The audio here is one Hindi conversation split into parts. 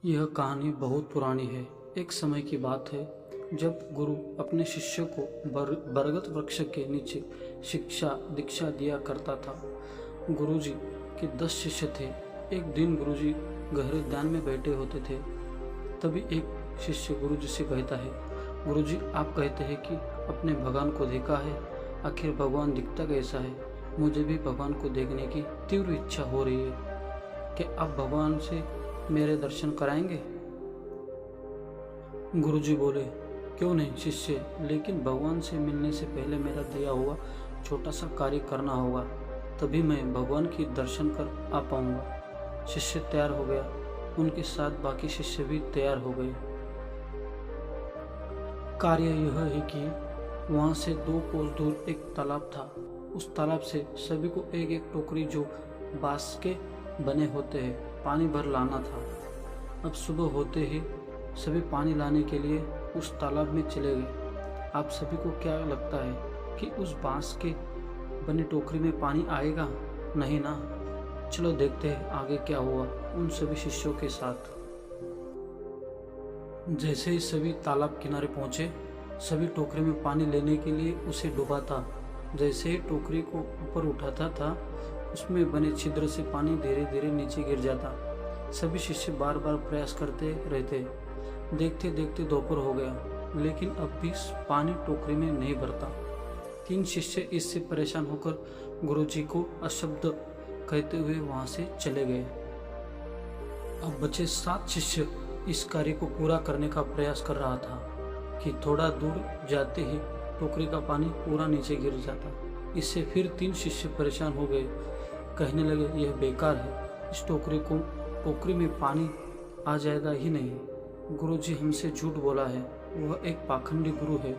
यह कहानी बहुत पुरानी है। एक समय की बात है जब गुरु अपने शिष्य को बरगद वृक्ष के नीचे शिक्षा दीक्षा दिया करता था। गुरुजी के 10 शिष्य थे। एक दिन गुरुजी गहरे ध्यान में बैठे होते थे। तभी एक शिष्य गुरुजी से कहता है, गुरुजी आप कहते हैं कि अपने भगवान को देखा है, आखिर भगवान दिखता कैसा है? मुझे भी भगवान को देखने की तीव्र इच्छा हो रही है। क्या आप भगवान से मेरे दर्शन कराएंगे? गुरुजी बोले, क्यों नहीं शिष्य, लेकिन भगवान से मिलने से पहले मेरा दिया हुआ छोटा सा कार्य करना होगा, तभी मैं भगवान की दर्शन कर आ पाऊंगा। शिष्य तैयार हो गया। उनके साथ बाकी शिष्य भी तैयार हो गए। कार्य यह है कि वहां से 2 कोस दूर एक तालाब था। उस तालाब से सभी को एक एक टोकरी जो बांस के बने होते हैं पानी भर लाना था। अब सुबह होते ही सभी पानी लाने के लिए उस तालाब में चले गए। आप सभी को क्या लगता है कि उस बांस के बनी टोकरी में पानी आएगा? नहीं ना। चलो देखते हैं आगे क्या हुआ उन सभी शिष्यों के साथ। जैसे ही सभी तालाब किनारे पहुंचे, सभी टोकरी में पानी लेने के लिए उसे डुबाता। जैसे ही टोकरी को ऊपर उठाता था, उसमें बने छिद्र से पानी धीरे धीरे नीचे गिर जाता। सभी शिष्य बार बार प्रयास करते रहते। देखते देखते दोपहर हो गया, लेकिन अब भी पानी टोकरी में नहीं भरता। 3 शिष्य इससे परेशान होकर गुरुजी को अशब्द कहते हुए वहां से चले गए। अब बचे 7 शिष्य इस कार्य को पूरा करने का प्रयास कर रहा था कि थोड़ा दूर जाते ही टोकरी का पानी पूरा नीचे गिर जाता। इससे फिर 3 शिष्य परेशान हो गए। कहने लगे, यह बेकार है, इस टोकरी में पानी आ जाएगा ही नहीं। गुरुजी हमसे झूठ बोला है, वह एक पाखंडी गुरु है।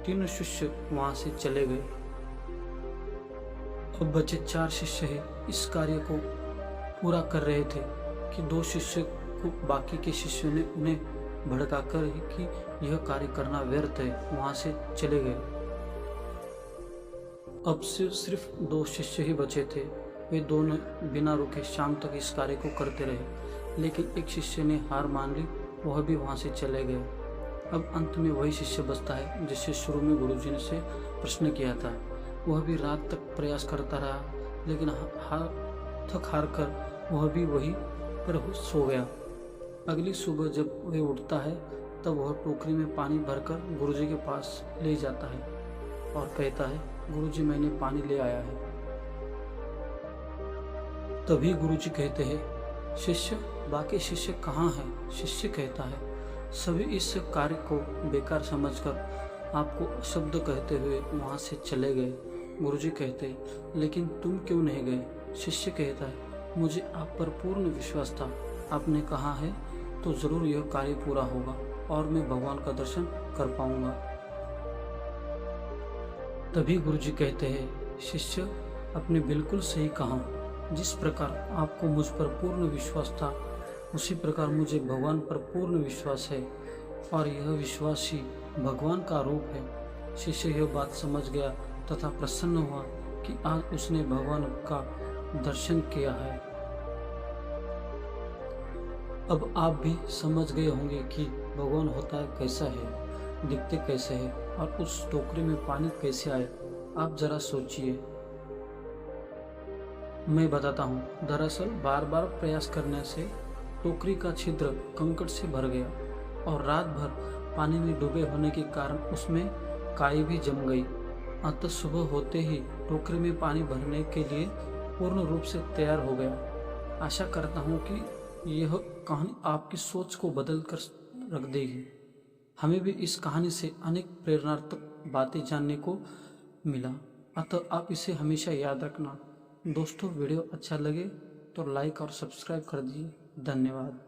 3 शिष्य वहां से चले गए। अब बचे 4 शिष्य ही इस कार्य को पूरा कर रहे थे कि 2 शिष्य को बाकी के शिष्यों ने उन्हें भड़काकर कि यह कार्य करना व्यर्थ है, वहां से चले गए। अब सिर्फ 2 शिष्य ही बचे थे। वे दोनों बिना रुके शाम तक इस कार्य को करते रहे, लेकिन एक शिष्य ने हार मान ली, वह भी वहां से चले गए। अब अंत में वही शिष्य बचता है जिससे शुरू में गुरुजी ने से प्रश्न किया था। वह भी रात तक प्रयास करता रहा, लेकिन थक हार कर वह भी वहीं पर सो गया। अगली सुबह जब वह उठता है, तब वह टोकरी में पानी भरकर गुरुजी के पास ले जाता है और कहता है, गुरुजी मैंने पानी ले आया है। तभी गुरुजी कहते हैं, शिष्य बाकी शिष्य कहाँ हैं? शिष्य कहता है, सभी इस कार्य को बेकार समझकर आपको शब्द कहते हुए वहां से चले गए। गुरुजी कहते हैं, लेकिन तुम क्यों नहीं गए? शिष्य कहता है, मुझे आप पर पूर्ण विश्वास था, आपने कहा है तो जरूर यह कार्य पूरा होगा और मैं भगवान का दर्शन कर पाऊंगा। तभी गुरुजी कहते हैं, शिष्य आपने बिल्कुल सही कहा। जिस प्रकार आपको मुझ पर पूर्ण विश्वास था, उसी प्रकार मुझे भगवान पर पूर्ण विश्वास है और यह विश्वास ही भगवान का रूप है। शिष्य यह बात समझ गया तथा प्रसन्न हुआ कि आज उसने भगवान का दर्शन किया है। अब आप भी समझ गए होंगे कि भगवान होता है कैसा है, दिखते कैसे है और उस टोकरी में पानी कैसे आए। आप जरा सोचिए। मैं बताता हूँ। दरअसल बार बार प्रयास करने से टोकरी का छिद्र कंकड़ से भर गया और रात भर पानी में डूबे होने के कारण उसमें काई भी जम गई। अतः सुबह होते ही टोकरी में पानी भरने के लिए पूर्ण रूप से तैयार हो गया। आशा करता हूँ कि यह कहानी आपकी सोच को बदल कर रख देगी। हमें भी इस कहानी से अनेक प्रेरणात्मक बातें जानने को मिला, अतः आप इसे हमेशा याद रखना। दोस्तों, वीडियो अच्छा लगे तो लाइक और सब्सक्राइब कर दीजिए। धन्यवाद।